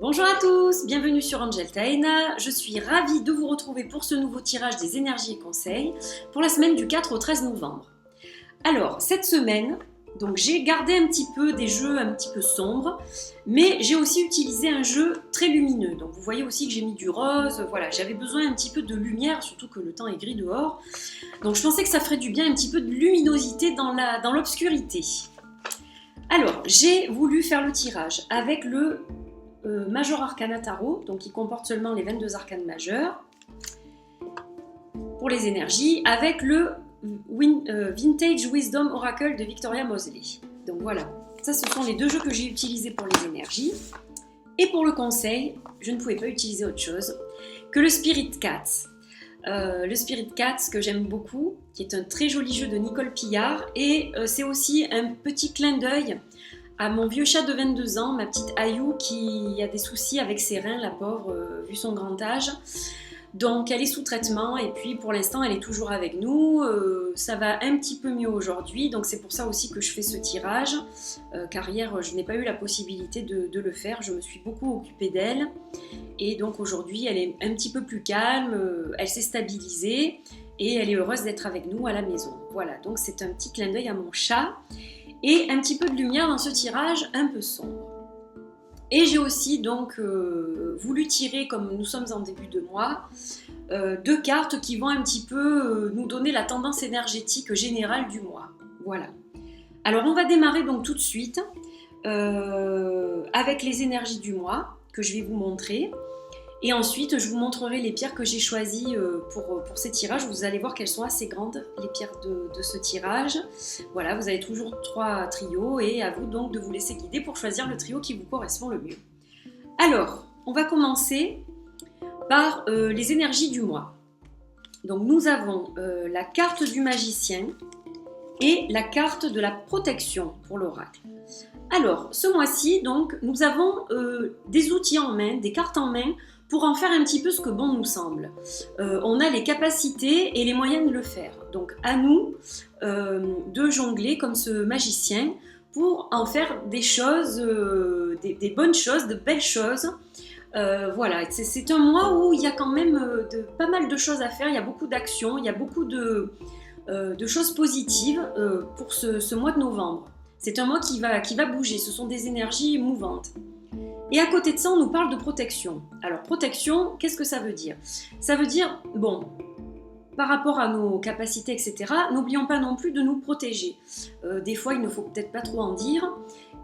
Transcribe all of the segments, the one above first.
Bonjour à tous, bienvenue sur Angel Taena. Je suis ravie de vous retrouver pour ce nouveau tirage des énergies et conseils pour la semaine du 4 au 13 novembre. Alors, cette semaine, donc j'ai gardé un petit peu des jeux un petit peu sombres, mais j'ai aussi utilisé un jeu très lumineux. Donc vous voyez aussi que j'ai mis du rose, voilà, j'avais besoin un petit peu de lumière, surtout que le temps est gris dehors. Donc je pensais que ça ferait du bien un petit peu de luminosité dans l'obscurité. Alors, j'ai voulu faire le tirage avec le Major Arcana Tarot, donc qui comporte seulement les 22 arcanes majeures pour les énergies, avec le Vintage Wisdom Oracle de Victoria Mosley. Donc voilà, ça ce sont les deux jeux que j'ai utilisés pour les énergies. Et pour le conseil, je ne pouvais pas utiliser autre chose que le Spirit Cats. Le Spirit Cats que j'aime beaucoup, qui est un très joli jeu de Nicole Pillard, et c'est aussi un petit clin d'œil à mon vieux chat de 22 ans, ma petite Ayou, qui a des soucis avec ses reins, la pauvre, vu son grand âge. Donc elle est sous traitement et puis pour l'instant elle est toujours avec nous, ça va un petit peu mieux aujourd'hui, donc c'est pour ça aussi que je fais ce tirage, car hier je n'ai pas eu la possibilité de le faire, je me suis beaucoup occupée d'elle et donc aujourd'hui elle est un petit peu plus calme, elle s'est stabilisée et elle est heureuse d'être avec nous à la maison. Voilà, donc c'est un petit clin d'œil à mon chat et un petit peu de lumière dans ce tirage un peu sombre. Et j'ai aussi donc voulu tirer, comme nous sommes en début de mois, deux cartes qui vont un petit peu nous donner la tendance énergétique générale du mois. Voilà. Alors on va démarrer donc tout de suite avec les énergies du mois que je vais vous montrer. Et ensuite, je vous montrerai les pierres que j'ai choisies pour ces tirages. Vous allez voir qu'elles sont assez grandes, les pierres de ce tirage. Voilà, vous avez toujours 3 trios et à vous donc de vous laisser guider pour choisir le trio qui vous correspond le mieux. Alors, on va commencer par les énergies du mois. Donc nous avons la carte du magicien et la carte de la protection pour l'oracle. Alors, ce mois-ci, donc, nous avons des outils en main, des cartes en main, pour en faire un petit peu ce que bon nous semble. On a les capacités et les moyens de le faire. Donc à nous de jongler comme ce magicien pour en faire des choses, des bonnes choses, de belles choses. Voilà, c'est un mois où il y a quand même pas mal de choses à faire, il y a beaucoup d'actions, il y a beaucoup de choses positives pour ce mois de novembre. C'est un mois qui va bouger, ce sont des énergies mouvantes. Et à côté de ça, on nous parle de protection. Alors, protection, qu'est-ce que ça veut dire ? Ça veut dire, bon, par rapport à nos capacités, etc., n'oublions pas non plus de nous protéger. Des fois, il ne faut peut-être pas trop en dire.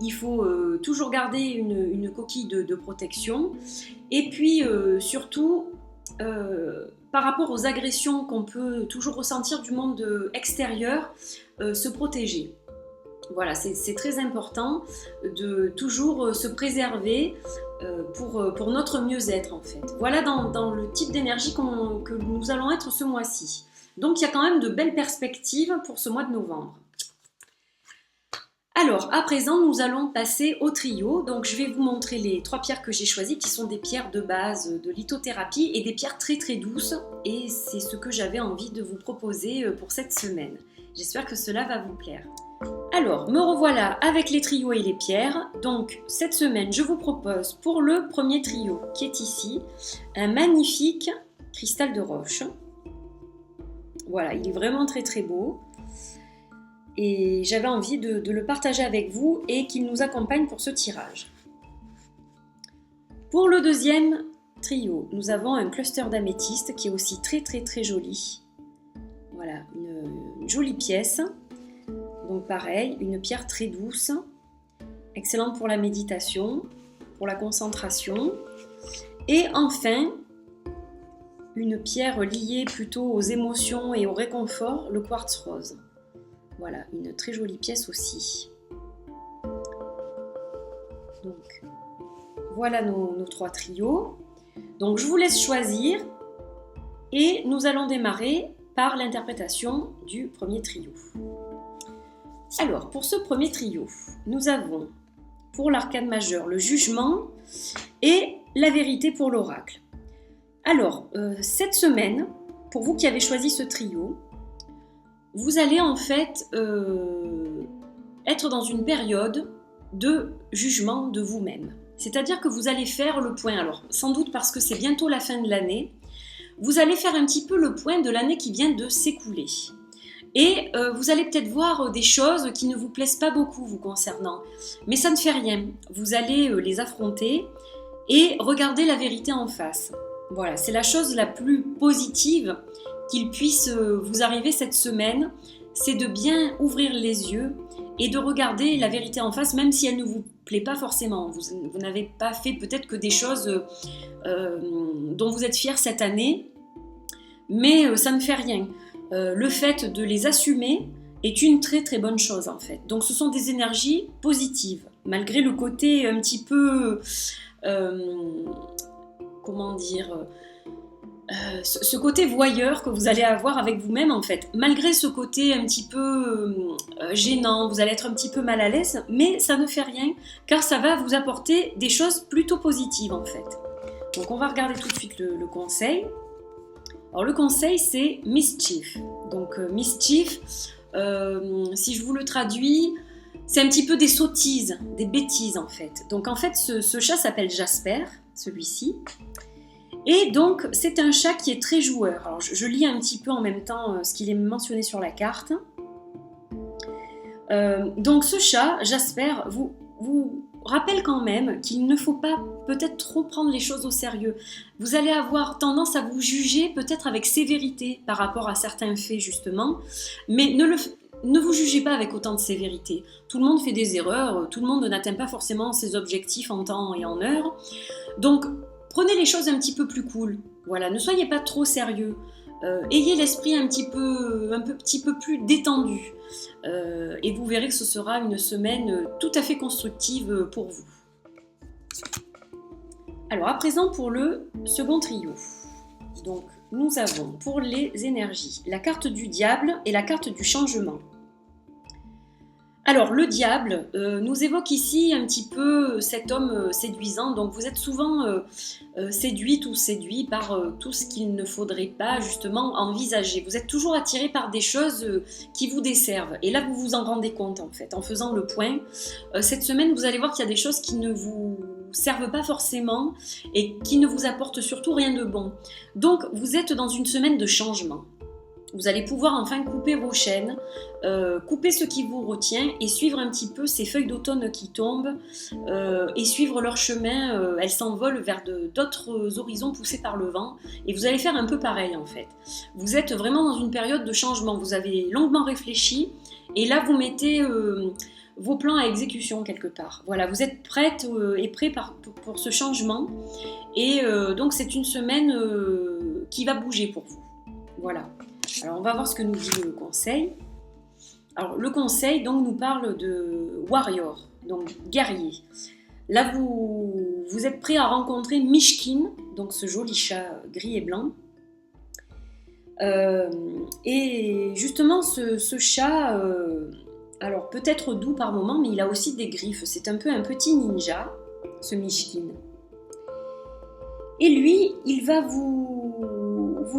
Il faut toujours garder une coquille de protection. Et puis, surtout, par rapport aux agressions qu'on peut toujours ressentir du monde extérieur, se protéger. Voilà, c'est très important de toujours se préserver pour notre mieux-être en fait. Voilà dans le type d'énergie que nous allons être ce mois-ci. Donc il y a quand même de belles perspectives pour ce mois de novembre. Alors, à présent, nous allons passer au trio. Donc je vais vous montrer les 3 pierres que j'ai choisies, qui sont des pierres de base de lithothérapie et des pierres très très douces. Et c'est ce que j'avais envie de vous proposer pour cette semaine. J'espère que cela va vous plaire. Alors, me revoilà avec les trios et les pierres. Donc, cette semaine, je vous propose pour le premier trio, qui est ici, un magnifique cristal de roche. Voilà, il est vraiment très très beau. Et j'avais envie de le partager avec vous et qu'il nous accompagne pour ce tirage. Pour le deuxième trio, nous avons un cluster d'améthyste qui est aussi très très très joli. Voilà, une jolie pièce. Donc pareil, une pierre très douce, excellente pour la méditation, pour la concentration. Et enfin, une pierre liée plutôt aux émotions et au réconfort, le quartz rose. Voilà, une très jolie pièce aussi. Donc, voilà nos 3 trios. Donc je vous laisse choisir et nous allons démarrer par l'interprétation du premier trio. Alors, pour ce premier trio, nous avons pour l'arcane majeur le jugement et la vérité pour l'oracle. Alors, cette semaine, pour vous qui avez choisi ce trio, vous allez en fait être dans une période de jugement de vous-même. C'est-à-dire que vous allez faire le point, alors sans doute parce que c'est bientôt la fin de l'année, vous allez faire un petit peu le point de l'année qui vient de s'écouler. Et vous allez peut-être voir des choses qui ne vous plaisent pas beaucoup vous concernant. Mais ça ne fait rien. Vous allez les affronter et regarder la vérité en face. Voilà, c'est la chose la plus positive qu'il puisse vous arriver cette semaine. C'est de bien ouvrir les yeux et de regarder la vérité en face, même si elle ne vous plaît pas forcément. Vous n'avez pas fait peut-être que des choses dont vous êtes fiers cette année, mais ça ne fait rien. Le fait de les assumer est une très très bonne chose en fait. Donc ce sont des énergies positives, malgré le côté un petit peu, comment dire, ce côté voyeur que vous allez avoir avec vous-même en fait. Malgré ce côté un petit peu gênant, vous allez être un petit peu mal à l'aise, mais ça ne fait rien car ça va vous apporter des choses plutôt positives en fait. Donc on va regarder tout de suite le conseil. Alors le conseil c'est mischief. Donc mischief, si je vous le traduis, c'est un petit peu des sottises, des bêtises en fait. Donc en fait ce chat s'appelle Jasper, celui-ci. Et donc c'est un chat qui est très joueur. Alors je lis un petit peu en même temps ce qu'il est mentionné sur la carte. Donc ce chat, Jasper, vous rappelle quand même qu'il ne faut pas peut-être trop prendre les choses au sérieux. Vous allez avoir tendance à vous juger peut-être avec sévérité par rapport à certains faits justement, mais ne vous jugez pas avec autant de sévérité. Tout le monde fait des erreurs, tout le monde n'atteint pas forcément ses objectifs en temps et en heure. Donc prenez les choses un petit peu plus cool. Voilà, ne soyez pas trop sérieux. Ayez l'esprit un petit peu plus détendu. Et vous verrez que ce sera une semaine tout à fait constructive pour vous. Alors à présent pour le second trio. Donc nous avons pour les énergies la carte du diable et la carte du changement. Alors le diable nous évoque ici un petit peu cet homme séduisant, donc vous êtes souvent séduite ou séduit par tout ce qu'il ne faudrait pas justement envisager. Vous êtes toujours attiré par des choses qui vous desservent et là vous vous en rendez compte en fait en faisant le point. Cette semaine vous allez voir qu'il y a des choses qui ne vous servent pas forcément et qui ne vous apportent surtout rien de bon. Donc vous êtes dans une semaine de changement. Vous allez pouvoir enfin couper vos chaînes, couper ce qui vous retient et suivre un petit peu ces feuilles d'automne qui tombent et suivre leur chemin. Elles s'envolent vers d'autres horizons poussés par le vent et vous allez faire un peu pareil en fait. Vous êtes vraiment dans une période de changement, vous avez longuement réfléchi et là vous mettez vos plans à exécution quelque part. Voilà, vous êtes prête et prêt pour ce changement et donc c'est une semaine qui va bouger pour vous. Voilà. Alors on va voir ce que nous dit le conseil. Alors le conseil donc nous parle de warrior, donc guerrier. Là vous êtes prêt à rencontrer Mishkin, donc ce joli chat gris et blanc. Et justement ce chat, alors peut-être doux par moment, mais il a aussi des griffes. C'est un peu un petit ninja, ce Mishkin. Et lui, il va vous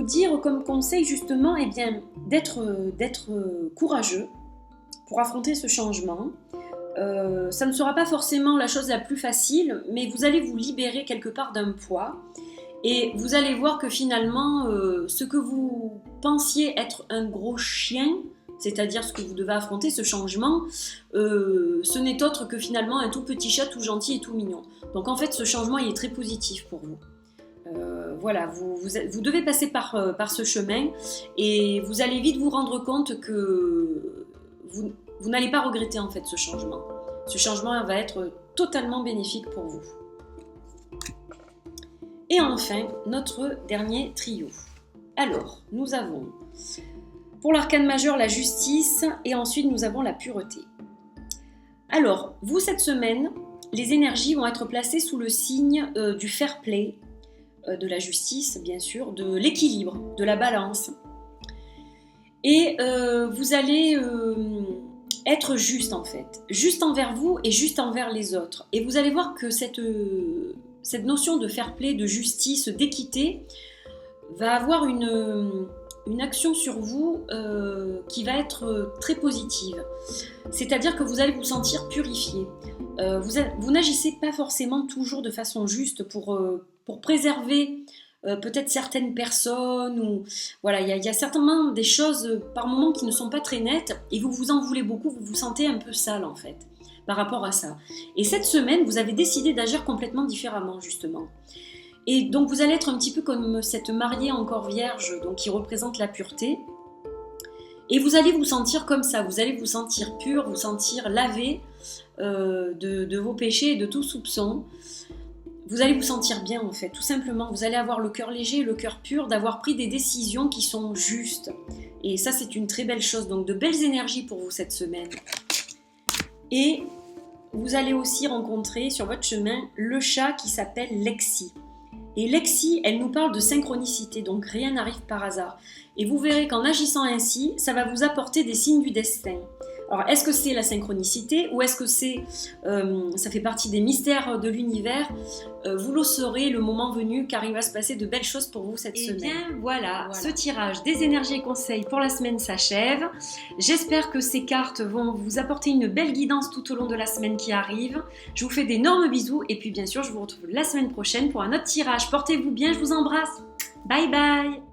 dire comme conseil justement eh bien, d'être courageux pour affronter ce changement. Ça ne sera pas forcément la chose la plus facile, mais vous allez vous libérer quelque part d'un poids et vous allez voir que finalement, ce que vous pensiez être un gros chien, c'est-à-dire ce que vous devez affronter, ce changement, ce n'est autre que finalement un tout petit chat tout gentil et tout mignon. Donc en fait, ce changement il est très positif pour vous. Voilà, vous devez passer par ce chemin et vous allez vite vous rendre compte que vous n'allez pas regretter en fait ce changement. Ce changement va être totalement bénéfique pour vous. Et enfin, notre dernier trio. Alors, nous avons pour l'arcane majeur la justice et ensuite nous avons la pureté. Alors, vous cette semaine, les énergies vont être placées sous le signe du fair play, de la justice bien sûr, de l'équilibre, de la balance. Et vous allez être juste en fait, juste envers vous et juste envers les autres. Et vous allez voir que cette notion de fair play, de justice, d'équité va avoir une une action sur vous qui va être très positive. C'est-à-dire que vous allez vous sentir purifié. Vous n'agissez pas forcément toujours de façon juste pour préserver peut-être certaines personnes. Ou, voilà, il y a certainement des choses par moments qui ne sont pas très nettes et vous vous en voulez beaucoup, vous vous sentez un peu sale en fait par rapport à ça. Et cette semaine, vous avez décidé d'agir complètement différemment justement. Et donc vous allez être un petit peu comme cette mariée encore vierge, donc qui représente la pureté. Et vous allez vous sentir comme ça, vous allez vous sentir pur, vous sentir lavé de vos péchés et de tout soupçon. Vous allez vous sentir bien en fait, tout simplement. Vous allez avoir le cœur léger, le cœur pur, d'avoir pris des décisions qui sont justes. Et ça, c'est une très belle chose. Donc de belles énergies pour vous cette semaine. Et vous allez aussi rencontrer sur votre chemin le chat qui s'appelle Lexi. Et Lexi, elle nous parle de synchronicité, donc rien n'arrive par hasard. Et vous verrez qu'en agissant ainsi, ça va vous apporter des signes du destin. Alors, est-ce que c'est la synchronicité ou est-ce que ça fait partie des mystères de l'univers? Vous le saurez le moment venu car il va se passer de belles choses pour vous cette semaine. Et bien voilà, ce tirage des énergies et conseils pour la semaine s'achève. J'espère que ces cartes vont vous apporter une belle guidance tout au long de la semaine qui arrive. Je vous fais d'énormes bisous et puis bien sûr je vous retrouve la semaine prochaine pour un autre tirage. Portez-vous bien, je vous embrasse. Bye bye.